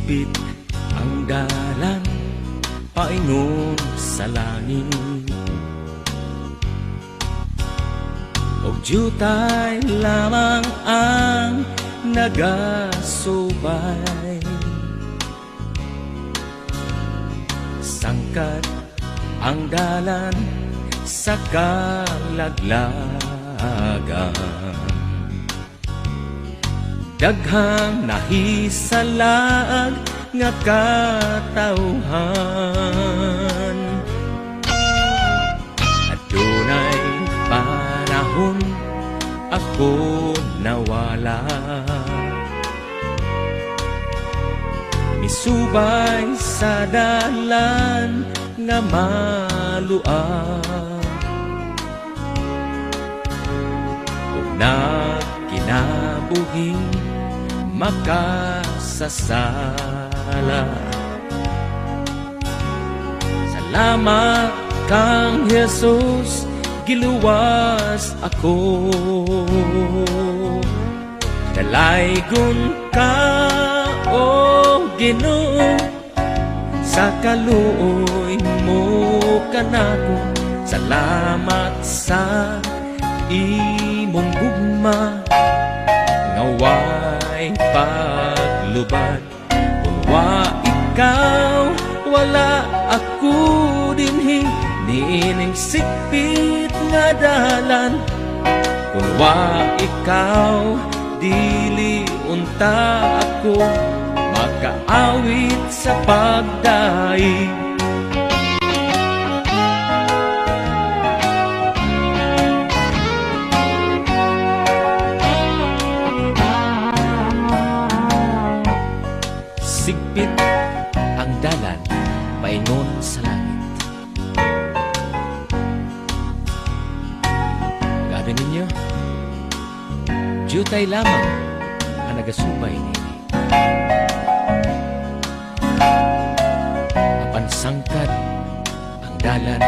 Sigpit ang dalan paingon sa langit, og jutay lamang ang nagasubay. Sangkat ang dalan sa kalaglagan, daghang nahisalag nga katawhan. Adunay panahon ako nawala, misubay sa dalan nga maluag, ug nagkinabuhing makasasala. Salamat kang Jesus, giluwas ako. Dalaygon ka, o Ginoo, sa kaluoy mo kanako. Salamat sa imong gugma, ngaway paglubad. Kung wa ikaw, wala ako dinhi, niining sigpit nga dalan. Kung wa ikaw, dili unta ako makaawit sa pagdaig. Sigpit ang dalan paingon sa langit. Gabi ninyo, jutay lamang ang nagasubay nini. Mapansangkad ang dalan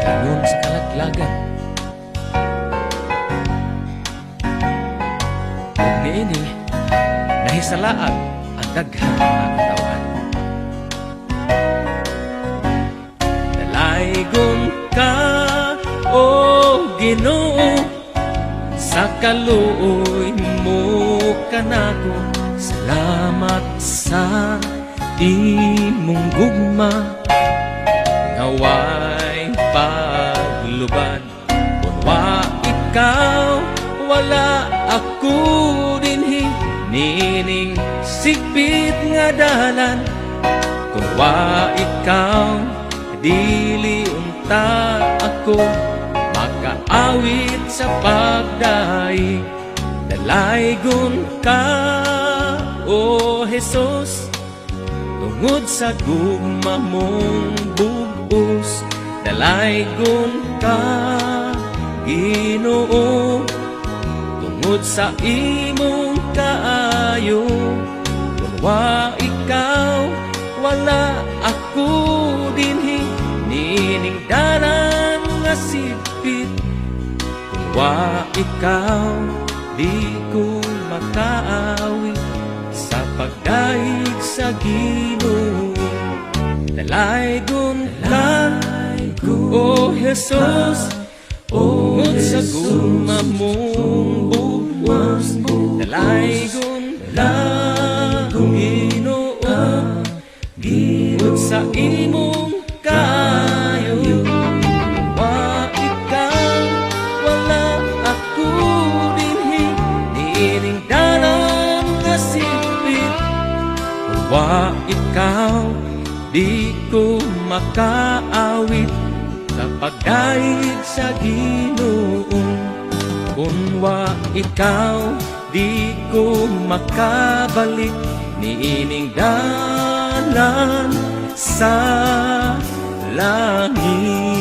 kanon sa kalaglagan. Ug niini nahisalaag ang daghang katawan. Dalaygon ka, o Ginoo, sa kaluoy mo kanako. Salamat sa imong gugma, ngaway paglubad. Kung wa ikaw, wala ako dinhi, nining sigpit nga dalan. Kung wa ikaw, dili unta ako makaawit sa pagdaig. Dalaygon ka, o Jesus, tungod sa gugma mong bug-os. Dalaygon ka, Ginoo, tungod sa imong kaayo. Kung wa ikaw, wala ako dinhi, nining dalan nga sigpit. Kung wa ikaw, di ko makaawit sa pagdaig sa Ginoo. Dalaygon ka, o Jesus, tungod sa gugma mong bug-os. Dalaygon ka, Ginoo, tungod sa imong kaayo. Wa ikaw, wala ako dinhi, niining dalan nga sigpit. Kung wa ikaw, di ko makaawit sa pagdaig sa Ginoo. Kung wa ikaw, di ko makabalik, niining dalan sa langit.